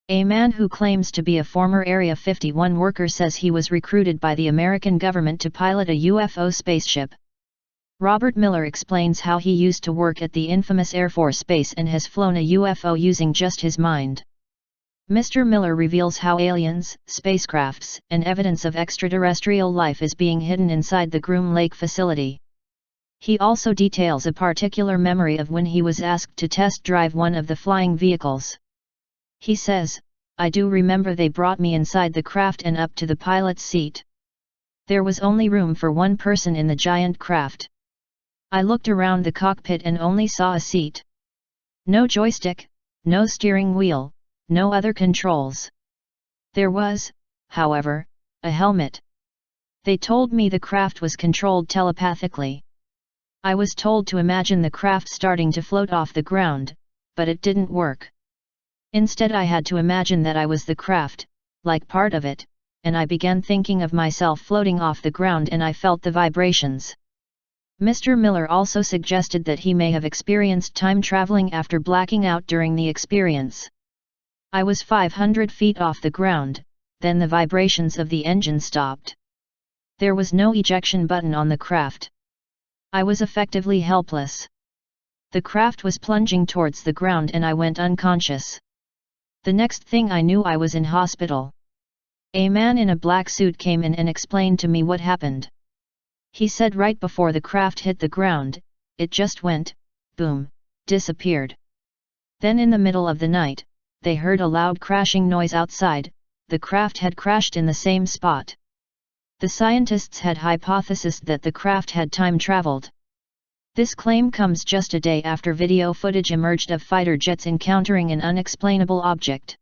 A man who claims to be a former Area 51 worker says he was recruited by the American government to pilot a UFO spaceship. Robert Miller explains how he used to work at the infamous Air Force Base and has flown a UFO using just his mind. Mr. Miller reveals how aliens, spacecrafts, and evidence of extraterrestrial life is being hidden inside the Groom Lake facility. He also details a particular memory of when he was asked to test drive one of the flying vehicles. He says, "I do remember they brought me inside the craft and up to the pilot's seat. There was only room for one person in the giant craft. I looked around the cockpit and only saw a seat. No joystick, no steering wheel, no other controls. There was, however, a helmet. They told me the craft was controlled telepathically. I was told to imagine the craft starting to float off the ground, but it didn't work. Instead I had to imagine that I was the craft, like part of it, and I began thinking of myself floating off the ground and I felt the vibrations." Mr. Miller also suggested that he may have experienced time traveling after blacking out during the experience. "I was 500 feet off the ground, then the vibrations of the engine stopped. There was no ejection button on the craft. I was effectively helpless. The craft was plunging towards the ground and I went unconscious. The next thing I knew I was in hospital. A man in a black suit came in and explained to me what happened. He said right before the craft hit the ground, it just went, boom, disappeared. Then in the middle of the night, they heard a loud crashing noise outside. The craft had crashed in the same spot. The scientists had hypothesized that the craft had time traveled." This claim comes just a day after video footage emerged of fighter jets encountering an unexplainable object.